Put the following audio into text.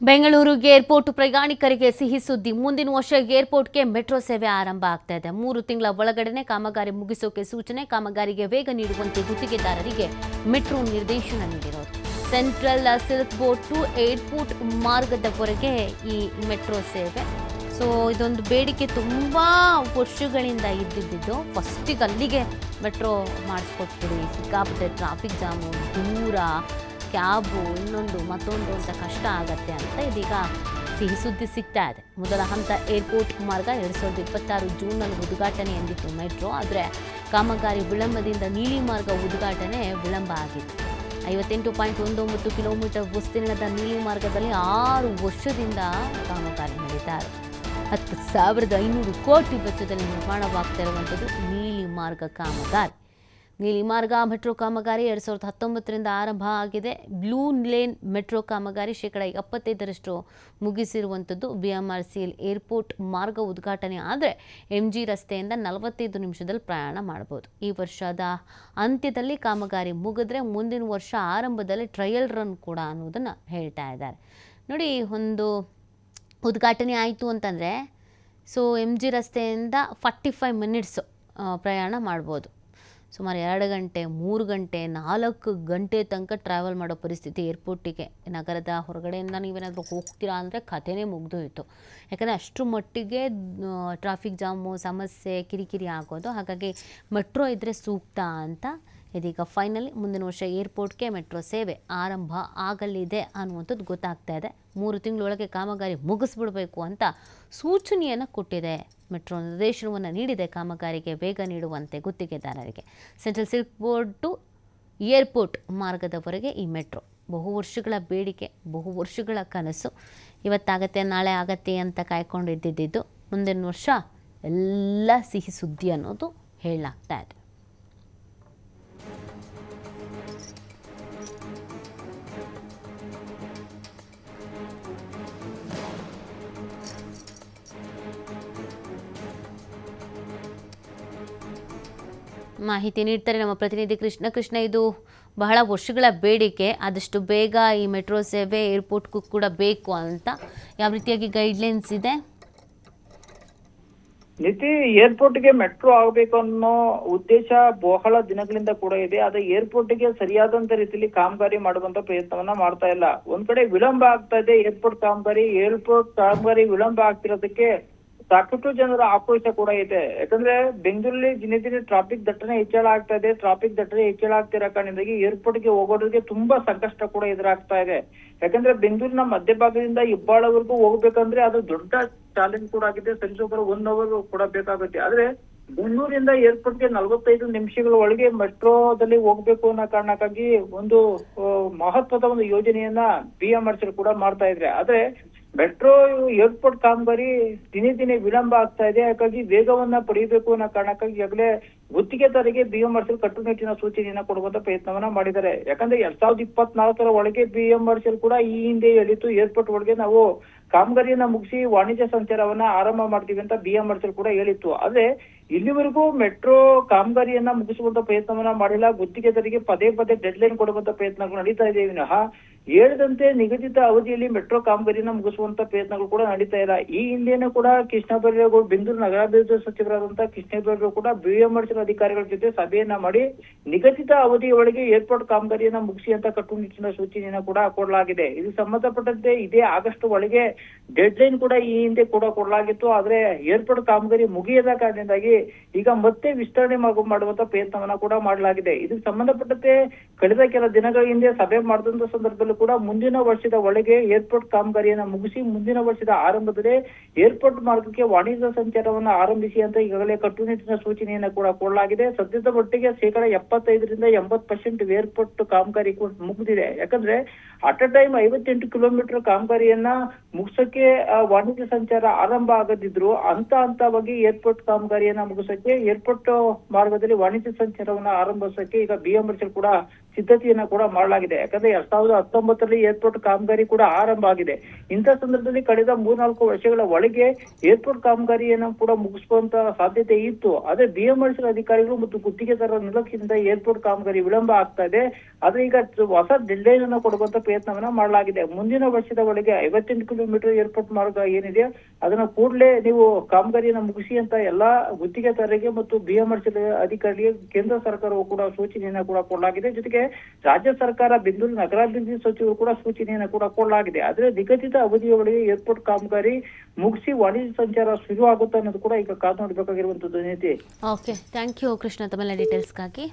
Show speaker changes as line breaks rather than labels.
ಬೆಂಗಳೂರಿಗೆ ಏರ್ಪೋರ್ಟ್ ಪ್ರಯಾಣಿಕರಿಗೆ ಸಿಹಿ ಸುದ್ದಿ. ಮುಂದಿನ ವರ್ಷ ಏರ್ಪೋರ್ಟ್ಗೆ ಮೆಟ್ರೋ ಸೇವೆ ಆರಂಭ ಆಗ್ತಾ ಇದೆ. 3 ತಿಂಗಳ ಒಳಗಡೆ ಕಾಮಗಾರಿ ಮುಗಿಸೋಕೆ ಸೂಚನೆ. ಕಾಮಗಾರಿಗೆ ವೇಗ ನೀಡುವಂತೆ ಗುತ್ತಿಗೆದಾರರಿಗೆ ಮೆಟ್ರೋ ನಿರ್ದೇಶನ ನೀಡಿರೋದು. Central Silk Board to airport ಮಾರ್ಗದವರೆಗೆ ಈ ಮೆಟ್ರೋ ಸೇವೆ. ಸೊ ಇದೊಂದು ಬೇಡಿಕೆ ತುಂಬ ವರ್ಷಗಳಿಂದ ಇದ್ದಿದ್ದು. ಫಸ್ಟಿಗೆ ಅಲ್ಲಿಗೆ ಮೆಟ್ರೋ ಮಾಡಿಸ್ಕೊಟ್ಬಿಡಿ, ಸಿಕ್ಕಾಪಟ್ಟೆ ಟ್ರಾಫಿಕ್ ಜಾಮು, ದೂರ, ಕ್ಯಾಬು, ಇನ್ನೊಂದು ಮತ್ತೊಂದು ಅಂತ ಕಷ್ಟ ಆಗತ್ತೆ ಅಂತ ಇದೀಗ ಸಿಹಿ ಸುದ್ದಿ ಸಿಗ್ತಾ ಇದೆ. ಮೊದಲ ಹಂತ ಏರ್ಪೋರ್ಟ್ ಮಾರ್ಗ 2026 ಜೂನ್ನಲ್ಲಿ ಉದ್ಘಾಟನೆ ಎಂದಿತ್ತು ಮೆಟ್ರೋ. ಆದರೆ ಕಾಮಗಾರಿ ವಿಳಂಬದಿಂದ ನೀಲಿ ಮಾರ್ಗ ಉದ್ಘಾಟನೆ ವಿಳಂಬ ಆಗಿತ್ತು. 58.19 ಕಿಲೋಮೀಟರ್ ವಿಸ್ತೀರ್ಣದ ನೀಲಿ ಮಾರ್ಗದಲ್ಲಿ 6 ವರ್ಷದಿಂದ ಕಾಮಗಾರಿ ನಡೀತಾ ಇದೆ. 10,500 ಕೋಟಿ ವೆಚ್ಚದಲ್ಲಿ ನಿರ್ಮಾಣವಾಗ್ತಾ ಇರುವಂಥದ್ದು ನೀಲಿ ಮಾರ್ಗ ಕಾಮಗಾರಿ. ನೀಲಿ ಮಾರ್ಗ ಮೆಟ್ರೋ ಕಾಮಗಾರಿ 2019ರಿಂದ ಆರಂಭ ಆಗಿದೆ. ಬ್ಲೂ ಲೇನ್ ಮೆಟ್ರೋ ಕಾಮಗಾರಿ 75% ಮುಗಿಸಿರುವಂಥದ್ದು. BMRCL ಏರ್ಪೋರ್ಟ್ ಮಾರ್ಗ ಉದ್ಘಾಟನೆ ಆದರೆ MG ರಸ್ತೆಯಿಂದ 45 ನಿಮಿಷದಲ್ಲಿ ಪ್ರಯಾಣ ಮಾಡ್ಬೋದು. ಈ ವರ್ಷದ ಅಂತ್ಯದಲ್ಲಿ ಕಾಮಗಾರಿ ಮುಗಿದ್ರೆ ಮುಂದಿನ ವರ್ಷ ಆರಂಭದಲ್ಲಿ ಟ್ರಯಲ್ ರನ್ ಕೂಡ ಅನ್ನೋದನ್ನು ಹೇಳ್ತಾ ಇದ್ದಾರೆ. ನೋಡಿ, ಒಂದು ಉದ್ಘಾಟನೆ ಆಯಿತು ಅಂತಂದರೆ MG ರಸ್ತೆಯಿಂದ 45 ಮಿನಿಟ್ಸು ಪ್ರಯಾಣ ಮಾಡ್ಬೋದು. ಸುಮಾರು 2 ಗಂಟೆ, 3 ಗಂಟೆ, 4 ಗಂಟೆ ತನಕ ಟ್ರಾವೆಲ್ ಮಾಡೋ ಪರಿಸ್ಥಿತಿ ಏರ್ಪೋರ್ಟಿಗೆ. ನಗರದ ಹೊರಗಡೆಯಿಂದ ನೀವೇನಾದರೂ ಹೋಗ್ತೀರಾ ಅಂದರೆ ಕಥೆನೇ ಮುಗಿದೋಯಿತು. ಯಾಕಂದರೆ ಅಷ್ಟರ ಮಟ್ಟಿಗೆ ಟ್ರಾಫಿಕ್ ಜಾಮು ಸಮಸ್ಯೆ, ಕಿರಿಕಿರಿ ಆಗೋದು. ಹಾಗಾಗಿ ಮೆಟ್ರೋ ಇದ್ದರೆ ಸೂಕ್ತ ಅಂತ ಇದೀಗ ಫೈನಲಿ ಮುಂದಿನ ವರ್ಷ ಏರ್ಪೋರ್ಟ್ಗೆ ಮೆಟ್ರೋ ಸೇವೆ ಆರಂಭ ಆಗಲಿದೆ ಅನ್ನುವಂಥದ್ದು ಗೊತ್ತಾಗ್ತಾ ಇದೆ. 3 ತಿಂಗಳೊಳಗೆ ಕಾಮಗಾರಿ ಮುಗಿಸ್ಬಿಡಬೇಕು ಅಂತ ಸೂಚನೆಯನ್ನು ಕೊಟ್ಟಿದೆ. ಮೆಟ್ರೋ ನಿರ್ದೇಶನವನ್ನು ನೀಡಿದೆ ಕಾಮಗಾರಿಗೆ ವೇಗ ನೀಡುವಂತೆ ಗುತ್ತಿಗೆದಾರರಿಗೆ. Central Silk Board to airport ಮಾರ್ಗದವರೆಗೆ ಈ ಮೆಟ್ರೋ ಬಹು ವರ್ಷಗಳ ಬೇಡಿಕೆ, ಬಹು ವರ್ಷಗಳ ಕನಸು. ಇವತ್ತಾಗತ್ತೆ, ನಾಳೆ ಆಗತ್ತೆ ಅಂತ ಕಾಯ್ಕೊಂಡಿದ್ದು ಮುಂದಿನ ವರ್ಷ ಎಲ್ಲ ಸಿಹಿ ಸುದ್ದಿ ಅನ್ನೋದು ಹೇಳಲಾಗ್ತಾ ಇದೆ. ಮಾಹಿತಿ ನೀಡ್ತಾರೆ ನಮ್ಮ ಪ್ರತಿನಿಧಿ ಕೃಷ್ಣ. ಇದು ಬಹಳ ವರ್ಷಗಳ ಬೇಡಿಕೆ. ಆದಷ್ಟು ಬೇಗ ಈ ಮೆಟ್ರೋ ಸೇವೆ ಏರ್ಪೋರ್ಟ್ಗೂ ಕೂಡ ಬೇಕು ಅಂತ ಯಾವ ರೀತಿಯಾಗಿ ಗೈಡ್ಲೈನ್ಸ್ ಇದೆ?
ನಿತಿ, ಏರ್ಪೋರ್ಟ್ಗೆ ಮೆಟ್ರೋ ಆಗಬೇಕು ಅನ್ನೋ ಉದ್ದೇಶ ಬಹಳ ದಿನಗಳಿಂದ ಕೂಡ ಇದೆ. ಆದ್ರೆ ಏರ್ಪೋರ್ಟ್ಗೆ ಸರಿಯಾದಂತ ರೀತಿಯಲ್ಲಿ ಕಾಮಗಾರಿ ಮಾಡುವಂತ ಪ್ರಯತ್ನವನ್ನ ಮಾಡ್ತಾ ಇಲ್ಲ. ಒಂದ್ ಕಡೆ ವಿಳಂಬ ಆಗ್ತಾ ಇದೆ ಏರ್ಪೋರ್ಟ್ ಕಾಮಗಾರಿ ವಿಳಂಬ ಆಗ್ತಿರೋದಕ್ಕೆ ಸಾಕಷ್ಟು ಜನರ ಆಕ್ರೋಶ ಕೂಡ ಇದೆ. ಯಾಕಂದ್ರೆ ಬೆಂಗಳೂರಲ್ಲಿ ದಿನೇ ದಿನೇ ಟ್ರಾಫಿಕ್ ದಟ್ಟಣೆ ಹೆಚ್ಚಳ ಆಗ್ತಾ ಇದೆ. ಟ್ರಾಫಿಕ್ ದಟ್ಟಣೆ ಹೆಚ್ಚಳ ಆಗ್ತಿರೋ ಕಾರಣದಿಂದಾಗಿ ಏರ್ಪೋರ್ಟ್ಗೆ ಹೋಗೋರಿಗೆ ತುಂಬಾ ಸಂಕಷ್ಟ ಕೂಡ ಎದುರಾಗ್ತಾ ಇದೆ. ಯಾಕಂದ್ರೆ ಬೆಂಗಳೂರಿನ ಮಧ್ಯಭಾಗದಿಂದ ಹೆಬ್ಬಾಳವರೆಗೂ ಹೋಗ್ಬೇಕಂದ್ರೆ ಅದು ದೊಡ್ಡ ಚಾಲೆಂಜ್ ಕೂಡ ಆಗಿದೆ. ಸರಿಸುಮಾರು 1 ಅವರ್ ಕೂಡ ಬೇಕಾಗುತ್ತೆ. ಆದ್ರೆ ಬೆಂಗಳೂರಿಂದ ಏರ್ಪೋರ್ಟ್ಗೆ 45 ನಿಮಿಷಗಳ ಒಳಗೆ ಮೆಟ್ರೋದಲ್ಲಿ ಹೋಗ್ಬೇಕು ಅನ್ನೋ ಕಾರಣಕ್ಕಾಗಿ ಒಂದು ಮಹತ್ವದ ಒಂದು ಯೋಜನೆಯನ್ನ BMRCL ಕೂಡ ಮಾಡ್ತಾ ಇದ್ರೆ. ಆದ್ರೆ ಮೆಟ್ರೋ ಏರ್ಪೋರ್ಟ್ ಕಾಮಗಾರಿ ದಿನೇ ದಿನೇ ವಿಳಂಬ ಆಗ್ತಾ ಇದೆ. ಹಾಗಾಗಿ ವೇಗವನ್ನ ಪಡೆಯಬೇಕು ಅನ್ನೋ ಕಾರಣಕ್ಕಾಗಿ ಈಗಾಗಲೇ ಗುತ್ತಿಗೆದಾರರಿಗೆ BMRCL ಕಟ್ಟುನಿಟ್ಟಿನ ಸೂಚನೆಯನ್ನ ಕೊಡುವಂತ ಪ್ರಯತ್ನವನ್ನ ಮಾಡಿದ್ದಾರೆ. ಯಾಕಂದ್ರೆ 2024 ಒಳಗೆ BMRCL ಕೂಡ ಈ ಹಿಂದೆ ಹೇಳಿತ್ತು ಏರ್ಪೋರ್ಟ್ ಒಳಗೆ ನಾವು ಕಾಮಗಾರಿಯನ್ನ ಮುಗಿಸಿ ವಾಣಿಜ್ಯ ಸಂಚಾರವನ್ನ ಆರಂಭ ಮಾಡ್ತೀವಿ ಅಂತ BMRCL ಕೂಡ ಹೇಳಿತ್ತು. ಆದ್ರೆ ಇಲ್ಲಿವರೆಗೂ ಮೆಟ್ರೋ ಕಾಮಗಾರಿಯನ್ನ ಮುಗಿಸುವಂತ ಪ್ರಯತ್ನವನ್ನ ಮಾಡಿಲ್ಲ. ಗುತ್ತಿಗೆದಾರರಿಗೆ ಪದೇ ಪದೇ ಡೆಡ್ ಲೈನ್ ಕೊಡುವಂತ ಪ್ರಯತ್ನಗಳು ನಡೀತಾ ಇದೆ ವಿನಃ ಹೇಳಿದಂತೆ ನಿಗದಿತ ಅವಧಿಯಲ್ಲಿ ಮೆಟ್ರೋ ಕಾಮಗಾರಿಯನ್ನ ಮುಗಿಸುವಂತ ಪ್ರಯತ್ನಗಳು ಕೂಡ ನಡೀತಾ ಇಲ್ಲ. ಈ ಹಿಂದೆನೂ ಕೂಡ ಕೃಷ್ಣ ಬೈರೇಗೌಡ, ಬೆಂಗಳೂರು ನಗರಾಭಿವೃದ್ಧಿ ಸಚಿವರಾದಂತಹ ಕೃಷ್ಣ ಬೈರೇಗೌಡ ಕೂಡ BMRCL ಅಧಿಕಾರಿಗಳ ಜೊತೆ ಸಭೆಯನ್ನ ಮಾಡಿ ನಿಗದಿತ ಅವಧಿಯ ಒಳಗೆ ಏರ್ಪೋರ್ಟ್ ಕಾಮಗಾರಿಯನ್ನ ಮುಗಿಸಿ ಅಂತ ಕಟ್ಟುನಿಟ್ಟಿನ ಸೂಚನೆಯನ್ನ ಕೂಡ ಕೊಡಲಾಗಿದೆ. ಇದು ಸಂಬಂಧಪಟ್ಟಂತೆ ಇದೇ ಆಗಸ್ಟ್ ಒಳಗೆ ಡೆಡ್ ಲೈನ್ ಕೂಡ ಈ ಹಿಂದೆ ಕೂಡ ಕೊಡಲಾಗಿತ್ತು. ಆದ್ರೆ ಏರ್ಪೋರ್ಟ್ ಕಾಮಗಾರಿ ಮುಗಿಯದ ಕಾರಣದಿಂದಾಗಿ ಈಗ ಮತ್ತೆ ವಿಸ್ತರಣೆ ಮಾಡುವಂತ ಪ್ರಯತ್ನವನ್ನ ಕೂಡ ಮಾಡಲಾಗಿದೆ. ಇದಕ್ಕೆ ಸಂಬಂಧಪಟ್ಟಂತೆ ಕಳೆದ ಕೆಲ ದಿನಗಳ ಹಿಂದೆ ಸಭೆ ಮಾಡಿದಂತ ಸಂದರ್ಭದಲ್ಲೂ ಕೂಡ ಮುಂದಿನ ವರ್ಷದ ಒಳಗೆ ಏರ್ಪೋರ್ಟ್ ಕಾಮಗಾರಿಯನ್ನ ಮುಗಿಸಿ ಮುಂದಿನ ವರ್ಷದ ಆರಂಭದಲ್ಲಿ ಏರ್ಪೋರ್ಟ್ ಮಾರ್ಗಕ್ಕೆ ವಾಣಿಜ್ಯ ಸಂಚಾರವನ್ನ ಆರಂಭಿಸಿ ಅಂತ ಈಗಾಗಲೇ ಕಟ್ಟುನಿಟ್ಟಿನ ಸೂಚನೆಯನ್ನ ಕೂಡ ಕೊಡಲಾಗಿದೆ. ಸದ್ಯದ ಮಟ್ಟಿಗೆ 75% 80% ಏರ್ಪೋರ್ಟ್ ಕಾಮಗಾರಿ ಮುಗಿದಿದೆ. ಯಾಕಂದ್ರೆ ಅಟ್ ಅ ಟೈಮ್ 58 ಕಿಲೋಮೀಟರ್ ಕಾಮಗಾರಿಯನ್ನ ಮುಗಿಸಕ್ಕೆ ವಾಣಿಜ್ಯ ಸಂಚಾರ ಆರಂಭ ಆಗದಿದ್ರು ಹಂತವಾಗಿ ಏರ್ಪೋರ್ಟ್ ಕಾಮಗಾರಿಯನ್ನ ಮುಗಿಸಕ್ಕೆ ಏರ್ಪೋರ್ಟ್ ಮಾರ್ಗದಲ್ಲಿ ವಾಣಿಜ್ಯ ಸಂಚಾರವನ್ನ ಆರಂಭಿಸಕ್ಕೆ ಈಗ BMRCL ಕೂಡ ಸಿದ್ಧತೆಯನ್ನ ಕೂಡ ಮಾಡಲಾಗಿದೆ. ಯಾಕಂದ್ರೆ 2019ರಲ್ಲಿ ಏರ್ಪೋರ್ಟ್ ಕಾಮಗಾರಿ ಕೂಡ ಆರಂಭ ಆಗಿದೆ. ಇಂಥ ಸಂದರ್ಭದಲ್ಲಿ ಕಳೆದ 3-4 ವರ್ಷಗಳ ಒಳಗೆ ಏರ್ಪೋರ್ಟ್ ಕಾಮಗಾರಿಯನ್ನು ಕೂಡ ಮುಗಿಸುವಂತ ಸಾಧ್ಯತೆ ಇತ್ತು. ಆದ್ರೆ BMRCL ಅಧಿಕಾರಿಗಳು ಮತ್ತು ಗುತ್ತಿಗೆದಾರರ ನಿರ್ಲಕ್ಷ್ಯದಿಂದ ಏರ್ಪೋರ್ಟ್ ಕಾಮಗಾರಿ ವಿಳಂಬ ಆಗ್ತಾ ಇದೆ. ಆದ್ರೆ ಈಗ ಹೊಸ ಡೆಡ್ಲೈನ್ ಅನ್ನು ಕೊಡುವಂತ ಪ್ರಯತ್ನವನ್ನ ಮಾಡಲಾಗಿದೆ. ಮುಂದಿನ ವರ್ಷದ ಒಳಗೆ 58 ಕಿಲೋಮೀಟರ್ ಏರ್ಪೋರ್ಟ್ ಮಾರ್ಗ ಏನಿದೆ ಅದನ್ನ ಕೂಡಲೇ ನೀವು ಕಾಮಗಾರಿಯನ್ನು ಮುಗಿಸಿ ಅಂತ ಎಲ್ಲಾ ಗುತ್ತಿಗೆದಾರರಿಗೆ ಮತ್ತು BMRCL ಅಧಿಕಾರಿಗೆ ಕೇಂದ್ರ ಸರ್ಕಾರವು ಕೂಡ ಸೂಚನೆಯನ್ನ ಕೂಡ ಕೊಡಲಾಗಿದೆ. ಜೊತೆಗೆ ರಾಜ್ಯ ಸರ್ಕಾರ ಬೆಂಗಳೂರು ನಗರಾಭಿವೃದ್ಧಿ ಸಚಿವರು ಕೂಡ ಸೂಚನೆಯನ್ನು ಕೂಡ ಕೊಡಲಾಗಿದೆ. ಆದ್ರೆ ನಿಗದಿತ ಅವಧಿಯ ಒಳಗೆ ಏರ್ಪೋರ್ಟ್ ಕಾಮಗಾರಿ ಮುಗಿಸಿ ವಾಣಿಜ್ಯ ಸಂಚಾರ ಶುರು ಆಗುತ್ತೆ ಅನ್ನೋದು ಕೂಡ ಈಗ ಕಾದು ನೋಡಬೇಕಾಗಿರುವಂತದ್ದು ನೀತಿ.
ಓಕೆ, ಥ್ಯಾಂಕ್ ಯು ಕೃಷ್ಣ ತಮ್ಮೆಲ್ಲ ಡೀಟೇಲ್ಸ್ಗಾಗಿ.